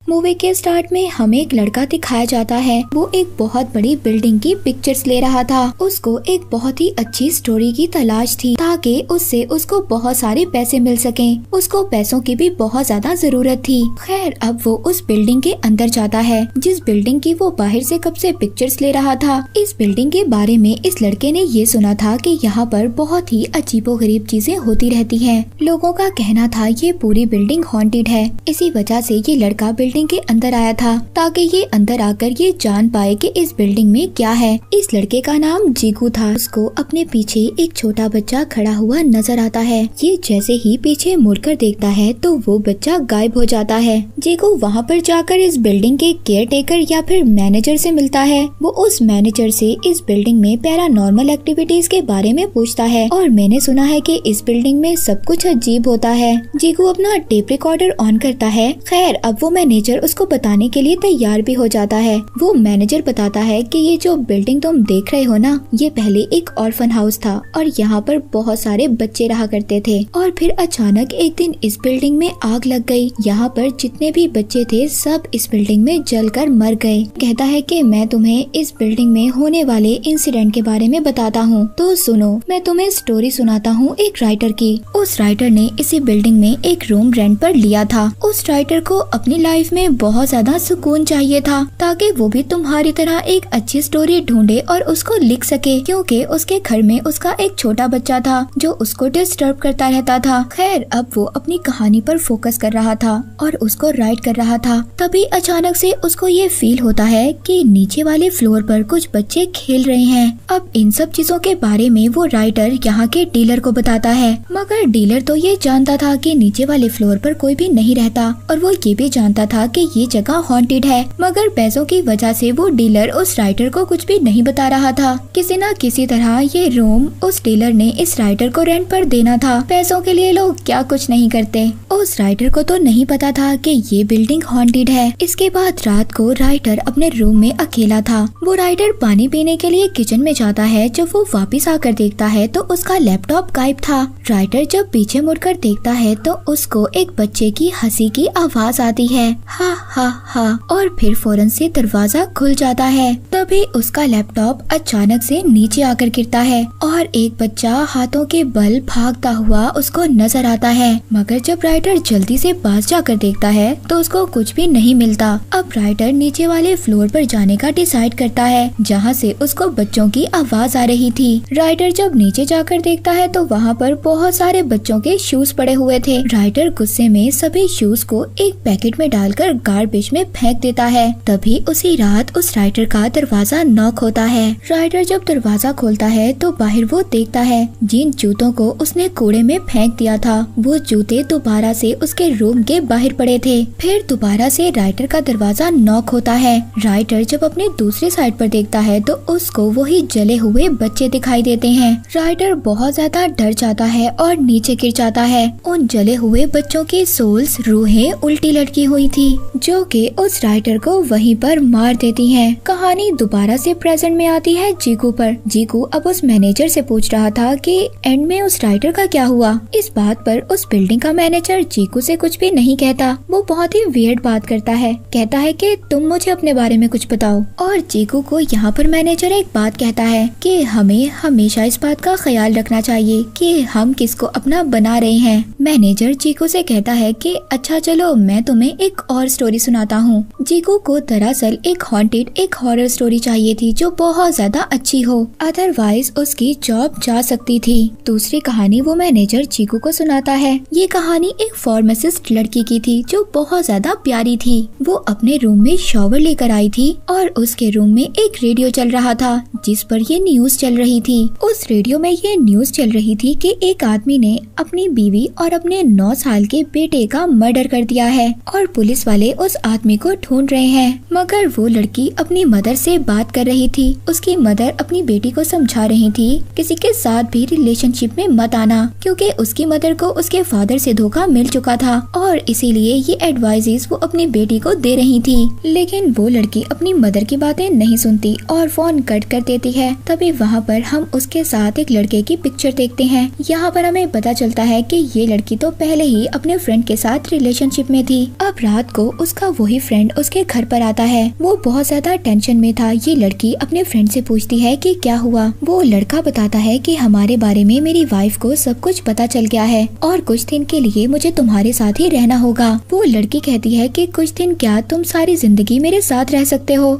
Movie के start में हमें एक लड़का दिखाया जाता है। वो एक बहुत बड़ी बिल्डिंग की पिक्चर्स ले रहा था। उसको एक बहुत ही अच्छी स्टोरी की तलाश थी ताकि उससे उसको बहुत सारे पैसे मिल सके। उसको पैसों की भी बहुत ज्यादा जरूरत थी। खैर अब वो उस बिल्डिंग के अंदर जाता है जिस बिल्डिंग की वो बाहर से कब से पिक्चर्स ले रहा था। इस बिल्डिंग के बारे में इस लड़के ने ये सुना था कि यहाँ पर बहुत ही अजीबोगरीब चीजें होती रहती हैं। लोगों का कहना था ये पूरी बिल्डिंग हॉन्टेड है। इसी वजह से ये लड़का बिल्डिंग के अंदर आया था ताकि ये अंदर आकर ये जान पाए कि इस बिल्डिंग में क्या है। इस लड़के का नाम जीकू था। उसको अपने पीछे एक छोटा बच्चा खड़ा हुआ नजर आता है। ये जैसे ही पीछे मुड़कर देखता है तो वो बच्चा गायब हो जाता है। जीकू वहाँ पर जाकर इस बिल्डिंग के केयर टेकर या फिर मैनेजर से मिलता है। वो उस मैनेजर से इस बिल्डिंग में पैरानॉर्मल एक्टिविटीज के बारे में पूछता है और मैंने सुना है कि इस बिल्डिंग में सब कुछ अजीब होता है। जीकू अपना टेप रिकॉर्डर ऑन करता है। खैर अब वो मैनेजर उसको बताने के लिए तैयार भी हो जाता है। वो मैनेजर बताता है कि ये जो बिल्डिंग तुम देख रहे हो ना, ये पहले एक ऑर्फन हाउस था और यहाँ पर बहुत सारे बच्चे रहा करते थे। और फिर अचानक एक दिन इस बिल्डिंग में आग लग गई। यहाँ पर जितने भी बच्चे थे सब इस बिल्डिंग में जलकर मर गए। कहता है कि मैं तुम्हें इस बिल्डिंग में होने वाले इंसिडेंट के बारे में बताता हूँ, तो सुनो। मैं तुम्हें स्टोरी सुनाता हूँ एक राइटर की। उस राइटर ने इसी बिल्डिंग में एक रूम रेंट पर लिया था। उस राइटर को अपनी लाइफ में बहुत ज्यादा सुकून चाहिए था ताकि वो भी तुम्हारी तरह एक अच्छी स्टोरी ढूंढे और उसको लिख सके, क्योंकि उसके घर में उसका एक छोटा बच्चा था जो उसको डिस्टर्ब करता रहता था। खैर अब वो अपनी कहानी पर फोकस कर रहा था और उसको राइट कर रहा था। तभी अचानक से उसको ये फील होता है कि नीचे वाले फ्लोर पर कुछ बच्चे खेल रहे हैं। अब इन सब चीजों के बारे में वो राइटर यहाँ के डीलर को बताता है, मगर डीलर तो ये जानता था कि नीचे वाले फ्लोर पर कोई भी नहीं रहता और वो ये भी जानता था कि ये जगह हॉन्टेड है। मगर पैसों की वजह से वो डीलर उस राइटर को कुछ भी नहीं बता रहा था। किसी न किसी तरह ये रूम उस डीलर ने इस राइटर को रेंट पर देना था। पैसों के लिए लोग क्या कुछ नहीं करते। उस राइटर को तो नहीं पता था कि ये बिल्डिंग हॉन्टेड है। इसके बाद रात को राइटर अपने रूम में अकेला था। वो राइटर पानी पीने के लिए किचन में जाता है। जब वो वापस आकर देखता है तो उसका लैपटॉप गायब था। राइटर जब पीछे मुड़कर देखता है तो उसको एक बच्चे की हंसी की आवाज आती है, हा हा हा, और फिर फौरन से दरवाजा खुल जाता है। तभी उसका लैपटॉप अचानक से नीचे आकर गिरता है और एक बच्चा हाथों के बल भागता हुआ उसको नजर आता है। मगर जब राइटर जल्दी से पास जाकर देखता है तो उसको कुछ भी नहीं मिलता। अब राइटर नीचे वाले फ्लोर पर जाने का डिसाइड करता है जहाँ से उसको बच्चों की आवाज आ रही थी। राइटर जब नीचे जाकर देखता है तो वहाँ पर बहुत सारे बच्चों के शूज पड़े हुए थे। राइटर गुस्से में सभी शूज को एक पैकेट में डालकर गार्बेज में फेंक देता है। तभी उसी रात उस राइटर का दरवाजा नॉक होता है। राइटर जब दरवाजा खोलता है तो बाहर वो देखता है जिन जूतों को उसने कूड़े में फेंक दिया था वो जूते दोबारा से उसके रूम के बाहर पड़े थे। फिर दोबारा से राइटर का दरवाजा नॉक होता है। राइटर जब अपने दूसरी साइड पर देखता है तो उसको वही जले हुए बच्चे दिखाई देते हैं। राइटर बहुत ज्यादा डर जाता है और नीचे गिर जाता है। उन जले हुए बच्चों की सोल्स रूहें उल्टी लटकी हुई थी जो कि उस राइटर को वहीं पर मार देती हैं। कहानी दोबारा से प्रेजेंट में आती है जीकू पर। जीकू अब उस मैनेजर से पूछ रहा था कि एंड में उस राइटर का क्या हुआ। इस बात पर उस बिल्डिंग का मैनेजर जीकू से कुछ भी नहीं कहता। वो बहुत ही वियर्ड बात करता है। कहता है कि तुम मुझे अपने बारे में कुछ बताओ। और जीकू को यहाँ पर मैनेजर एक बात कहता है कि हमें हमेशा इस बात का ख्याल रखना चाहिए कि हम किसको अपना बना रहे हैं। मैनेजर जीकू से कहता है कि अच्छा चलो मैं तुम्हें एक और स्टोरी सुनाता हूँ। जीकू को दरअसल एक हॉन्टेड एक हॉरर स्टोरी चाहिए थी जो बहुत ज्यादा अच्छी हो, अदरवाइज उसकी जॉब जा सकती थी। दूसरी कहानी वो मैनेजर जीकू को सुनाता है। ये कहानी एक फार्मासिस्ट लड़की की थी जो बहुत ज्यादा प्यारी थी। वो अपने रूम में शॉवर लेकर आई थी और उसके रूम में एक रेडियो चल रहा था जिस पर ये न्यूज चल रही थी। उस रेडियो में ये न्यूज चल रही थी कि एक आदमी ने अपनी बीवी और अपने 9 साल के बेटे का मर्डर कर दिया है और पुलिस वाले उस आदमी को ढूंढ रहे हैं। मगर वो लड़की अपनी मदर से बात कर रही थी। उसकी मदर अपनी बेटी को समझा रही थी किसी के साथ भी रिलेशनशिप में मत आना, क्योंकि उसकी मदर को उसके फादर से धोखा मिल चुका था और इसीलिए ये एडवाइजेस वो अपनी बेटी को दे रही थी। लेकिन वो लड़की अपनी मदर की बातें नहीं सुनती और फोन कट कर देती है। तभी वहाँ पर हम उसके साथ एक लड़के की पिक्चर देखते हैं। यहाँ पर हमें पता चलता है कि ये लड़की तो पहले ही अपने फ्रेंड के साथ रिलेशनशिप में थी। अब रात को उसका वही फ्रेंड उसके घर पर आता है। वो बहुत ज्यादा टेंशन में था। ये लड़की अपने फ्रेंड से पूछती है कि क्या हुआ। वो लड़का बताता है कि हमारे बारे में मेरी वाइफ को सब कुछ पता चल गया है और कुछ दिन के लिए मुझे तुम्हारे साथ ही रहना होगा। वो लड़की कहती है कि कुछ दिन क्या, तुम सारी जिंदगी मेरे साथ रह सकते हो।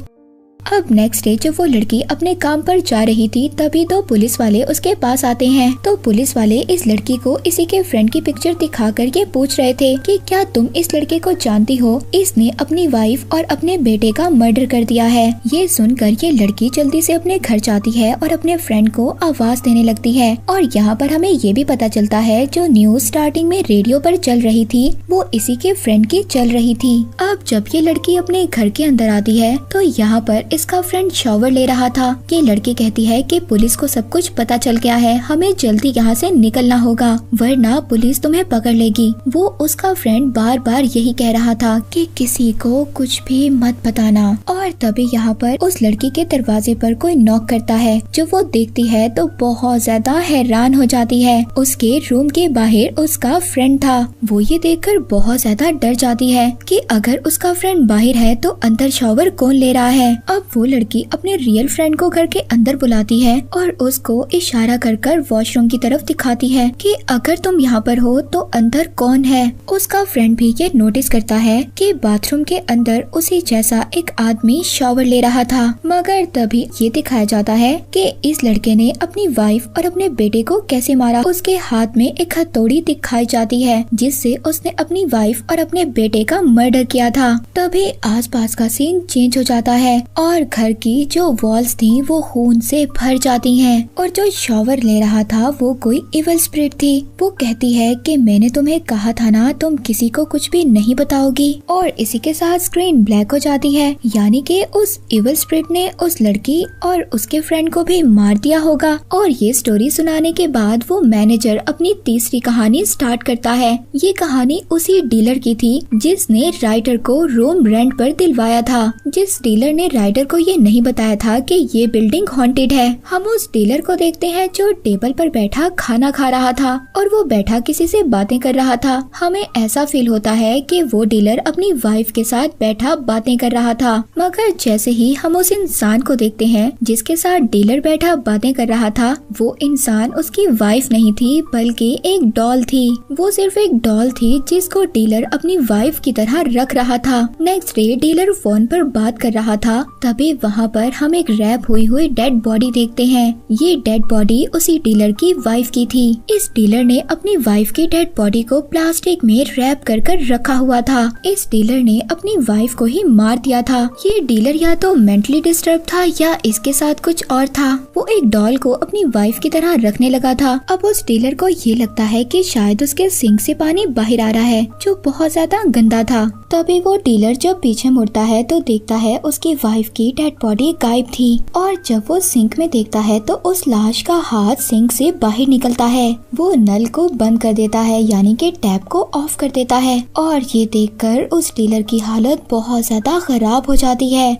अब नेक्स्ट डे जब वो लड़की अपने काम पर जा रही थी तभी तो पुलिस वाले उसके पास आते हैं। तो पुलिस वाले इस लड़की को इसी के फ्रेंड की पिक्चर दिखा कर ये पूछ रहे थे कि क्या तुम इस लड़के को जानती हो, इसने अपनी वाइफ और अपने बेटे का मर्डर कर दिया है। ये सुनकर ये लड़की जल्दी से अपने घर जाती है और अपने फ्रेंड को आवाज देने लगती है। और यहाँ पर हमें ये भी पता चलता है जो न्यूज स्टार्टिंग में रेडियो पर चल रही थी वो इसी के फ्रेंड की चल रही थी। अब जब ये लड़की अपने घर के अंदर आती है तो यहाँ पर इसका फ्रेंड शॉवर ले रहा था। ये लड़की कहती है कि पुलिस को सब कुछ पता चल गया है, हमें जल्दी यहाँ से निकलना होगा वरना पुलिस तुम्हें पकड़ लेगी। वो उसका फ्रेंड बार बार यही कह रहा था कि किसी को कुछ भी मत बताना। और तभी यहाँ पर उस लड़की के दरवाजे पर कोई नॉक करता है। जब वो देखती है तो बहुत ज्यादा हैरान हो जाती है। उसके रूम के बाहर उसका फ्रेंड था। वो ये देखकर बहुत ज्यादा डर जाती है कि अगर उसका फ्रेंड बाहर है तो अंदर शॉवर कौन ले रहा है। अब वो लड़की अपने रियल फ्रेंड को घर के अंदर बुलाती है और उसको इशारा कर कर वॉशरूम की तरफ दिखाती है कि अगर तुम यहाँ पर हो तो अंदर कौन है। उसका फ्रेंड भी ये नोटिस करता है कि बाथरूम के अंदर उसी जैसा एक आदमी शॉवर ले रहा था। मगर तभी ये दिखाया जाता है कि इस लड़के ने अपनी वाइफ और अपने बेटे को कैसे मारा। उसके हाथ में एक हथौड़ी दिखाई जाती है जिससे उसने अपनी वाइफ और अपने बेटे का मर्डर किया था। तभी आसपास का सीन चेंज हो जाता है और घर की जो वॉल्स थी वो खून से भर जाती हैं और जो शॉवर ले रहा था वो कोई इविल स्पिरिट थी। वो कहती है कि मैंने तुम्हें कहा था ना तुम किसी को कुछ भी नहीं बताओगी। और इसी के साथ स्क्रीन ब्लैक हो जाती है, यानी कि उस इविल स्पिरिट ने उस लड़की और उसके फ्रेंड को भी मार दिया होगा। और ये स्टोरी सुनाने के बाद वो मैनेजर अपनी तीसरी कहानी स्टार्ट करता है। ये कहानी उसी डीलर की थी जिसने राइटर को रूम रेंट पर दिलवाया था। जिस डीलर ने राइटर को ये नहीं बताया था कि ये बिल्डिंग हॉन्टेड है। हम उस डीलर को देखते हैं जो टेबल पर बैठा खाना खा रहा था और वो बैठा किसी से बातें कर रहा था। हमें ऐसा फील होता है कि वो डीलर अपनी वाइफ के साथ बैठा बातें कर रहा था। मगर जैसे ही हम उस इंसान को देखते हैं जिसके साथ डीलर बैठा बातें कर रहा था, वो इंसान उसकी वाइफ नहीं थी बल्कि एक डॉल थी। वो सिर्फ एक डॉल थी जिसको डीलर अपनी वाइफ की तरह रख रहा था। नेक्स्ट डे डीलर फोन पर बात कर रहा था तभी वहाँ पर हम एक रैप हुई डेड बॉडी देखते हैं। ये डेड बॉडी उसी डीलर की वाइफ की थी। इस डीलर ने अपनी वाइफ की डेड बॉडी को प्लास्टिक में रैप कर कर रखा हुआ था। इस डीलर ने अपनी वाइफ को ही मार दिया था। ये डीलर या तो मेंटली डिस्टर्ब था या इसके साथ कुछ और था। वो एक डॉल को अपनी वाइफ की तरह रखने लगा था। अब उस डीलर को ये लगता है कि शायद उसके सिंक से पानी बाहर आ रहा है जो बहुत ज्यादा गंदा था। तभी वो डीलर जब पीछे मुड़ता है तो देखता है उसकी वाइफ की डेड बॉडी गायब थी। और जब वो सिंक में देखता है तो उस लाश का हाथ सिंक से बाहर निकलता है। वो नल को बंद कर देता है, यानी कि टैप को ऑफ कर देता है। और ये देखकर उस डीलर की हालत बहुत ज्यादा खराब हो जाती है।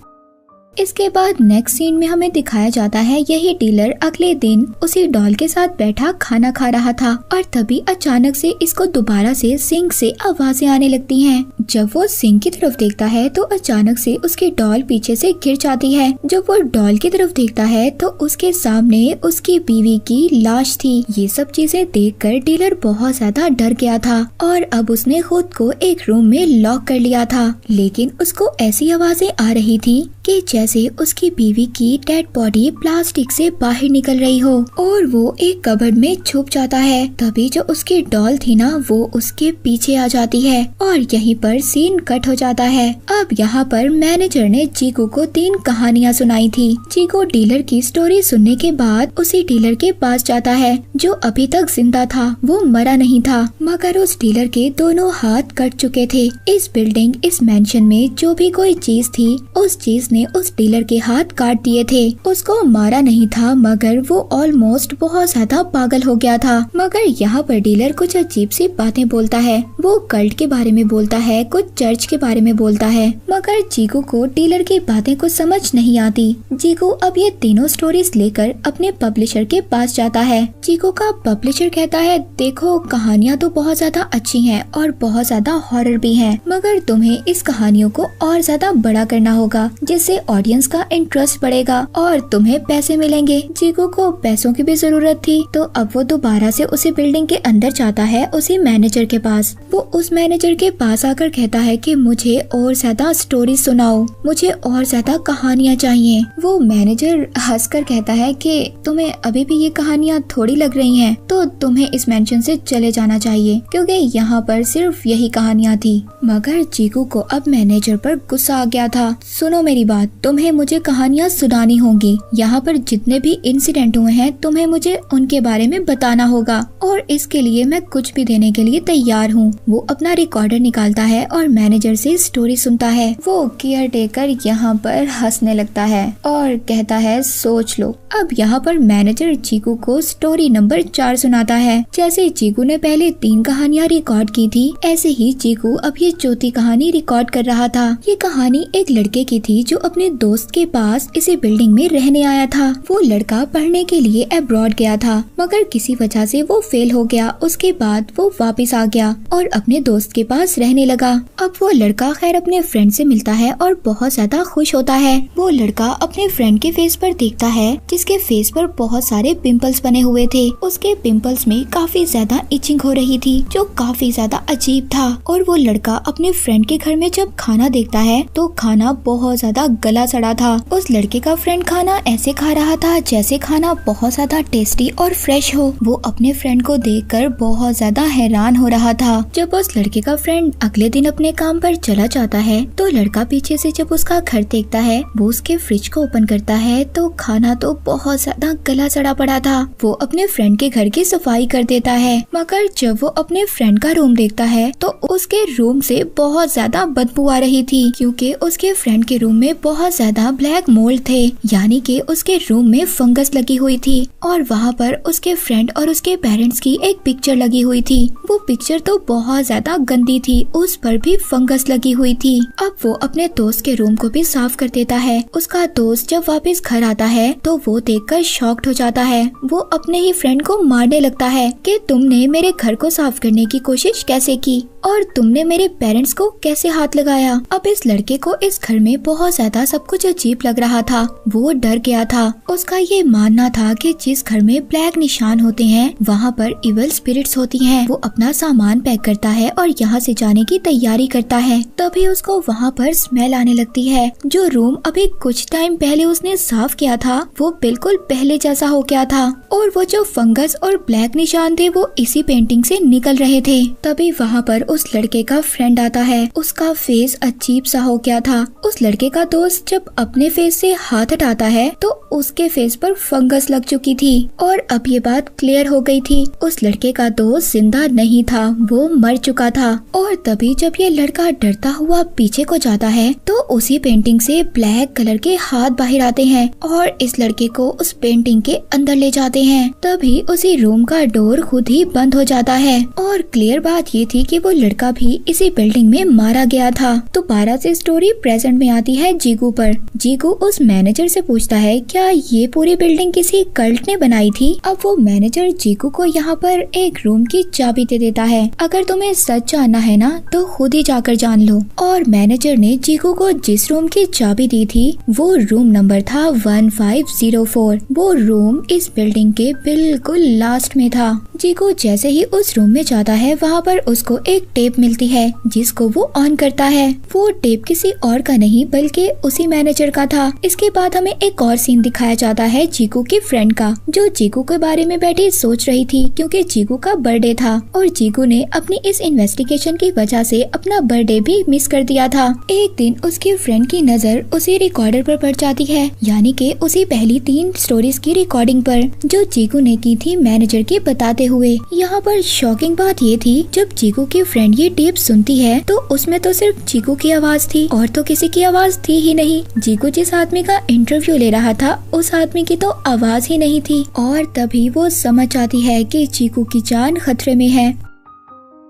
इसके बाद नेक्स्ट सीन में हमें दिखाया जाता है यही डीलर अगले दिन उसी डॉल के साथ बैठा खाना खा रहा था और तभी अचानक से इसको दोबारा से सिंक से आवाजें आने लगती हैं। जब वो सिंक की तरफ देखता है तो अचानक से उसकी डॉल पीछे से गिर जाती है। जब वो डॉल की तरफ देखता है तो उसके सामने उसकी बीवी की लाश थी। ये सब चीजें देखकर डीलर बहुत ज्यादा डर गया था और अब उसने खुद को एक रूम में लॉक कर लिया था। लेकिन उसको ऐसी आवाजें आ रही थी कि जैसे उसकी बीवी की डेड बॉडी प्लास्टिक से बाहर निकल रही हो और वो एक कबर्ड में छुप जाता है। तभी जो उसकी डॉल थी ना वो उसके पीछे आ जाती है और यहीं पर सीन कट हो जाता है। अब यहाँ पर मैनेजर ने चीकू को 3 कहानियाँ सुनाई थी। चीकू डीलर की स्टोरी सुनने के बाद उसी डीलर के पास जाता है जो अभी तक जिंदा था। वो मरा नहीं था मगर उस डीलर के दोनों हाथ कट चुके थे। इस बिल्डिंग, इस मेंशन में जो भी कोई चीज थी उस चीज ने उस उस डीलर के हाथ काट दिए थे। उसको मारा नहीं था मगर वो ऑलमोस्ट बहुत ज्यादा पागल हो गया था। मगर यहाँ पर डीलर कुछ अजीब सी बातें बोलता है। वो कल्ट के बारे में बोलता है, कुछ चर्च के बारे में बोलता है, मगर जीगू को डीलर की बातें कुछ समझ नहीं आती। जीगू अब ये तीनों स्टोरीज लेकर अपने पब्लिशर के पास जाता है। जीगू का पब्लिशर कहता है, देखो कहानियाँ तो बहुत ज्यादा अच्छी हैं और बहुत ज्यादा हॉरर भी हैं, मगर तुम्हें इस कहानियों को और ज्यादा बड़ा करना होगा जिससे ऑडियंस का इंटरेस्ट बढ़ेगा और तुम्हें पैसे मिलेंगे। जीगू को पैसों की भी जरूरत थी, तो अब वो दोबारा से उसी बिल्डिंग के अंदर जाता है, उसी मैनेजर के पास। वो उस मैनेजर के पास आकर कहता है कि मुझे और ज्यादा स्टोरी सुनाओ, मुझे और ज्यादा कहानियाँ चाहिए। वो मैनेजर हंसकर कहता है कि तुम्हें अभी भी ये कहानियाँ थोड़ी लग रही हैं, तो तुम्हें इस मेंशन से चले जाना चाहिए क्योंकि यहाँ पर सिर्फ यही कहानियाँ थी। मगर जीगू को अब मैनेजर पर गुस्सा आ गया था। सुनो मेरी बात, तुम्हें मुझे कहानियाँ सुनानी होंगी। यहाँ पर जितने भी इंसिडेंट हुए हैं तुम्हें मुझे उनके बारे में बताना होगा और इसके लिए मैं कुछ भी देने के लिए तैयार हूँ। वो अपना रिकॉर्डर निकालता है और मैनेजर से स्टोरी सुनता है। वो केयर टेकर यहाँ पर हंसने लगता है और कहता है, सोच लो। अब यहाँ पर मैनेजर जीगू को स्टोरी नंबर 4 सुनाता है। जैसे जीगू ने पहले 3 कहानियाँ रिकॉर्ड की थी, ऐसे ही जीगू अब ये चौथी कहानी रिकॉर्ड कर रहा था। ये कहानी एक लड़के की थी जो अपने दोस्त के पास इसी बिल्डिंग में रहने आया था। वो लड़का पढ़ने के लिए अब्रॉड गया था, मगर किसी वजह से वो फेल हो गया। उसके बाद वो वापस आ गया और अपने दोस्त के पास रहने लगा। अब वो लड़का खैर अपने फ्रेंड से मिलता है और बहुत ज्यादा खुश होता है। वो लड़का अपने फ्रेंड के फेस पर देखता है जिसके फेस पर बहुत सारे पिंपल्स बने हुए थे। उसके पिंपल्स में काफी ज्यादा इचिंग हो रही थी जो काफी ज्यादा अजीब था। और वो लड़का अपने फ्रेंड के घर में जब खाना देखता है तो खाना बहुत ज्यादा गला सड़ा था। उस लड़के का फ्रेंड खाना ऐसे खा रहा था जैसे खाना बहुत ज्यादा टेस्टी और फ्रेश हो। वो अपने फ्रेंड को देखकर बहुत ज्यादा हैरान हो रहा था। जब उस लड़के का फ्रेंड अगले दिन अपने काम पर चला जाता है तो लड़का पीछे से जब उसका घर देखता है, वो उसके फ्रिज को ओपन करता है तो खाना तो बहुत ज्यादा गला सड़ा पड़ा था। वो अपने फ्रेंड के घर की सफाई कर देता है, मगर जब वो अपने फ्रेंड का रूम देखता है तो उसके रूम से बहुत ज्यादा बदबू आ रही थी क्योंकि उसके फ्रेंड के रूम में बहुत ज्यादा ब्लैक मोल्ड थे, यानी कि उसके रूम में फंगस लगी हुई थी। और वहाँ पर उसके फ्रेंड और उसके पेरेंट्स की एक पिक्चर लगी हुई थी। वो पिक्चर तो बहुत ज्यादा गंदी थी, उस पर भी फंगस लगी हुई थी। अब वो अपने दोस्त के रूम को भी साफ कर देता है। उसका दोस्त जब वापस घर आता है तो वो देखकर शॉक्ड हो जाता है। वो अपने ही फ्रेंड को मारने लगता है कि तुमने मेरे घर को साफ करने की कोशिश कैसे की और तुमने मेरे पेरेंट्स को कैसे हाथ लगाया। अब इस लड़के को इस घर में बहुत ज्यादा सब कुछ अजीब लग रहा था। वो डर गया था। उसका ये मानना था कि जिस घर में ब्लैक निशान होते हैं वहाँ पर इविल स्पिरिट्स होती हैं। वो अपना सामान पैक करता है और यहाँ से जाने की तैयारी करता है। तभी उसको वहाँ पर स्मेल आने लगती है। जो रूम अभी कुछ टाइम पहले उसने साफ किया था वो बिल्कुल पहले जैसा हो गया था और वो जो फंगस और ब्लैक निशान थे वो इसी पेंटिंग से निकल रहे थे। तभी वहाँ पर उस लड़के का फ्रेंड आता है। उसका फेस अजीब सा हो गया था। उस लड़के का दोस्त जब अपने फेस से हाथ हटाता है तो उसके फेस पर फंगस लग चुकी थी और अब ये बात क्लियर हो गई थी। उस लड़के का दोस्त जिंदा नहीं था, वो मर चुका था। और तभी जब ये लड़का डरता हुआ पीछे को जाता है तो उसी पेंटिंग से ब्लैक कलर के हाथ बाहर आते हैं और इस लड़के को उस पेंटिंग के अंदर ले जाते हैं। तभी उसी रूम का डोर खुद ही बंद हो जाता है। और क्लियर बात ये थी कि वो लड़का भी इसी बिल्डिंग में मारा गया था। तो 12 से स्टोरी प्रेजेंट में आती है जीगू पर। जीगू उस मैनेजर से पूछता है क्या ये पूरी बिल्डिंग किसी कल्ट ने बनाई थी। अब वो मैनेजर जीगू को यहाँ पर एक रूम की चाबी दे देता है। अगर तुम्हें सच जानना है ना तो खुद ही जाकर जान लो। और मैनेजर ने जीगू को जिस रूम की चाबी दी थी वो रूम नंबर था 1504। वो रूम इस बिल्डिंग के बिल्कुल लास्ट में था। जीगू जैसे ही उस रूम में जाता है वहाँ पर उसको एक टेप मिलती है जिसको वो ऑन करता है। वो टेप किसी और का नहीं बल्कि उसी मैनेजर का था। इसके बाद हमें एक और सीन दिखाया जाता है जीगू के फ्रेंड का, जो जीगू के बारे में बैठी सोच रही थी क्योंकि जीगू का बर्थडे था और जीगू ने अपनी इस इन्वेस्टिगेशन की वजह से अपना बर्थडे भी मिस कर दिया था। एक दिन उसके फ्रेंड की नजर उसी रिकॉर्डर पर पड़ जाती है, यानी कि उसी पहली 3 स्टोरीज की रिकॉर्डिंग पर जो जीगू ने की थी मैनेजर के बताते हुए। यहाँ पर शॉकिंग बात ये थी, जब जीगू की फ्रेंड ये टेप सुनती है तो उसमें तो सिर्फ जीगू की आवाज थी और तो किसी की आवाज थी ही नहीं। नहीं। जीकू जिस आदमी का इंटरव्यू ले रहा था उस आदमी की तो आवाज ही नहीं थी और तभी वो समझ जाती है कि जीकू की जान खतरे में है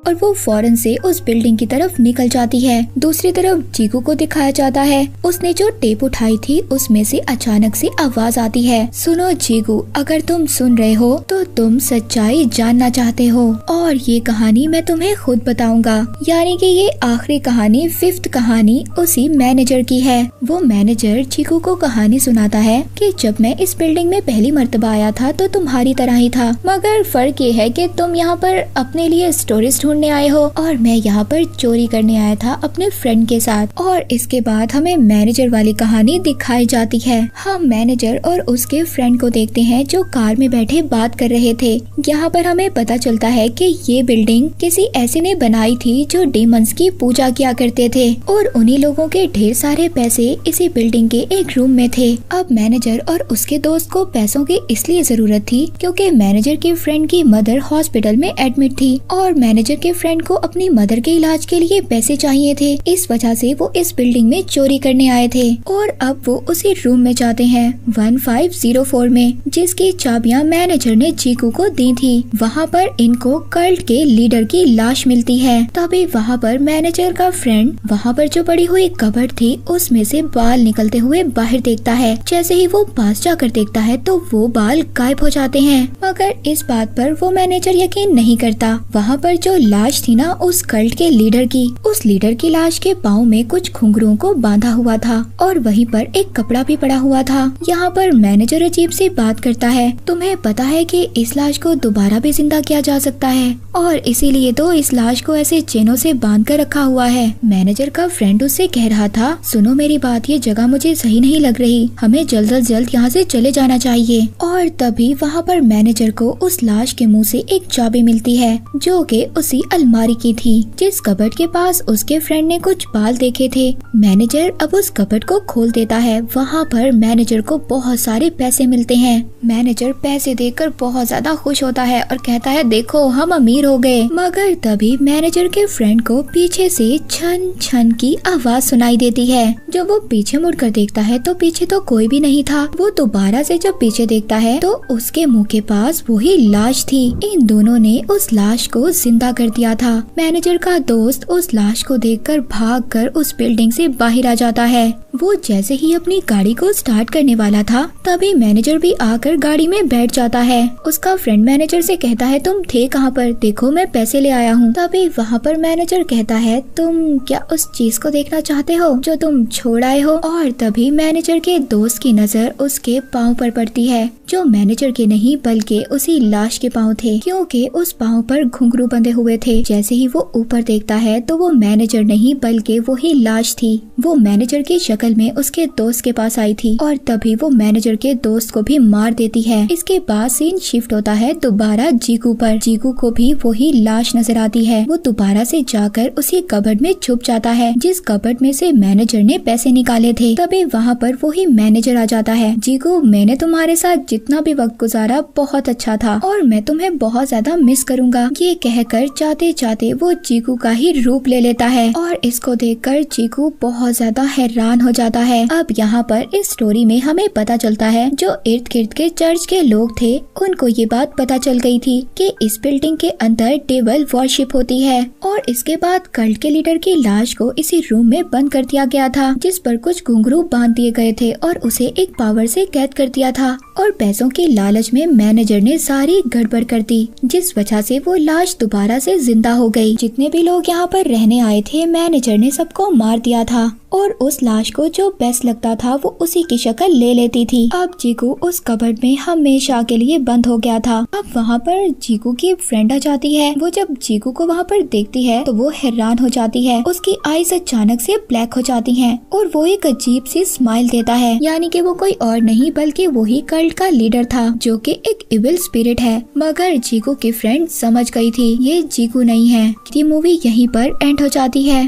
और वो फौरन से उस बिल्डिंग की तरफ निकल जाती है। दूसरी तरफ जीकू को दिखाया जाता है उसने जो टेप उठाई थी उसमें से अचानक से आवाज आती है, सुनो जीकू, अगर तुम सुन रहे हो तो तुम सच्चाई जानना चाहते हो और ये कहानी मैं तुम्हें खुद बताऊंगा। यानी कि ये आखिरी कहानी, 5th कहानी उसी मैनेजर की है। वो मैनेजर जीकू को कहानी सुनाता है कि जब मैं इस बिल्डिंग में पहली मर्तबा आया था तो तुम्हारी तरह ही था, मगर फर्क ये है कि तुम यहाँ पर अपने लिए स्टोरीज ढूंढने आए हो और मैं यहाँ पर चोरी करने आया था अपने फ्रेंड के साथ। और इसके बाद हमें मैनेजर वाली कहानी दिखाई जाती है। हम मैनेजर और उसके फ्रेंड को देखते हैं जो कार में बैठे बात कर रहे थे। यहाँ पर हमें पता चलता है कि ये बिल्डिंग किसी ऐसे ने बनाई थी जो डेमंस की पूजा किया करते थे और उन्हीं लोगों के ढेर सारे पैसे इसी बिल्डिंग के एक रूम में थे। अब मैनेजर और उसके दोस्त को पैसों की इसलिए जरूरत थी क्योंकि मैनेजर के फ्रेंड की मदर हॉस्पिटल में एडमिट थी और मैनेजर के फ्रेंड को अपनी मदर के इलाज के लिए पैसे चाहिए थे। इस वजह से वो इस बिल्डिंग में चोरी करने आए थे और अब वो उसी रूम में जाते हैं 1504 में, जिसकी चाबियां मैनेजर ने जीकू को दी थी। वहाँ पर इनको कल्ट के लीडर की लाश मिलती है। तभी वहाँ पर मैनेजर का फ्रेंड वहाँ पर जो पड़ी हुई कबर्ड थी उसमें से बाल निकलते हुए बाहर देखता है। जैसे ही वो पास जाकर देखता है तो वो बाल गायब हो जाते हैं, मगर इस बात पर वो मैनेजर यकीन नहीं करता। वहाँ पर जो लाश थी ना उस कल्ट के लीडर की, उस लीडर की लाश के पाँव में कुछ घुंघरूओं को बांधा हुआ था और वहीं पर एक कपड़ा भी पड़ा हुआ था। यहाँ पर मैनेजर अजीब सी बात करता है, तुम्हें पता है कि इस लाश को दोबारा भी जिंदा किया जा सकता है और इसीलिए तो इस लाश को ऐसे चेनों से बांध कर रखा हुआ है। मैनेजर का फ्रेंड उससे कह रहा था, सुनो मेरी बात, ये जगह मुझे सही नहीं लग रही, हमें जल्द से जल्द यहाँ से चले जाना चाहिए। और तभी वहाँ पर मैनेजर को उस लाश के मुंह से एक चाबी मिलती है जो कि उसी अलमारी की थी जिस कबर्ड के पास उसके फ्रेंड ने कुछ बाल देखे थे। मैनेजर अब उस कबर्ड को खोल देता है। वहाँ पर मैनेजर को बहुत सारे पैसे मिलते हैं। मैनेजर पैसे देखकर बहुत ज्यादा खुश होता है और कहता है, देखो हम अमीर हो गए। मगर तभी मैनेजर के फ्रेंड को पीछे से छन छन की आवाज सुनाई देती है। जब वो पीछे मुड़कर देखता है तो पीछे तो कोई भी नहीं था। वो दोबारा से जब पीछे देखता है तो उसके मुंह के पास वही लाश थी। इन दोनों ने उस लाश को जिंदा कर दिया था। मैनेजर का दोस्त उस लाश को देखकर भागकर उस बिल्डिंग से बाहर आ जाता है। वो जैसे ही अपनी गाड़ी को स्टार्ट करने वाला था तभी मैनेजर भी आकर गाड़ी में बैठ जाता है। उसका फ्रेंड मैनेजर से कहता है, तुम थे कहाँ पर, देखो मैं पैसे ले आया हूँ। तभी वहाँ पर मैनेजर कहता है, तुम क्या उस चीज को देखना चाहते हो जो तुम छोड़ आए हो। और तभी मैनेजर के दोस्त की नजर उसके पाँव पर पड़ती है जो मैनेजर के नहीं बल्कि उसी लाश के पाँव थे, क्योंकि उस पाँव पर घुंघरू बंधे हुए थे। जैसे ही वो ऊपर देखता है तो वो मैनेजर नहीं बल्कि वही लाश थी। वो मैनेजर की शक्ल में उसके दोस्त के पास आई थी और तभी वो मैनेजर के दोस्त को भी मार देती है। इसके बाद सीन शिफ्ट होता है दोबारा जीकू पर। जीकू को भी वही लाश नजर आती है। वो दोबारा से जाकर उसी कबर्ड में छुप जाता है जिस कबर्ड में से मैनेजर ने पैसे निकाले थे। तभी वहाँ पर वही मैनेजर आ जाता है, जीकू मैंने तुम्हारे साथ जितना भी वक्त गुजारा बहुत अच्छा था और मैं तुम्हें बहुत ज्यादा मिस करूंगा। ये कहकर जाते जाते वो जीकू का ही रूप ले लेता है और इसको देखकर जीकू बहुत ज्यादा हैरान हो जाता है। अब यहाँ पर इस स्टोरी में हमें पता चलता है जो इर्द गिर्द के चर्च के लोग थे उनको ये बात पता चल गई थी कि इस बिल्डिंग के अंदर डेविल वर्शिप होती है और इसके बाद कल्ट के लीडर की लाश को इसी रूम में बंद कर दिया गया था जिस पर कुछ घुंघरू बांध दिए गए थे और उसे एक पावर से कैद कर दिया था और पैसों की लालच में मैनेजर ने सारी गड़बड़ कर दी जिस वजह से वो लाश दोबारा से जिंदा हो गई। जितने भी लोग यहाँ पर रहने आए थे मैनेजर ने सबको मार दिया था और उस लाश को जो बेस्ट लगता था वो उसी की शक्ल ले लेती थी। अब जीकू उस कबर्ड में हमेशा के लिए बंद हो गया था। अब वहाँ पर जीकू की फ्रेंड आ जाती है। वो जब जीकू को वहाँ पर देखती है तो वो हैरान हो जाती है। उसकी आईज अचानक से ब्लैक हो जाती हैं और वो एक अजीब सी स्माइल देता है, यानी कि वो कोई और नहीं बल्कि वही कल्ट का लीडर था जो कि एक इविल स्पिरिट है। मगर जीकू की फ्रेंड समझ गई थी ये जीकू नहीं है। ये मूवी यहीं पर एंड हो जाती है।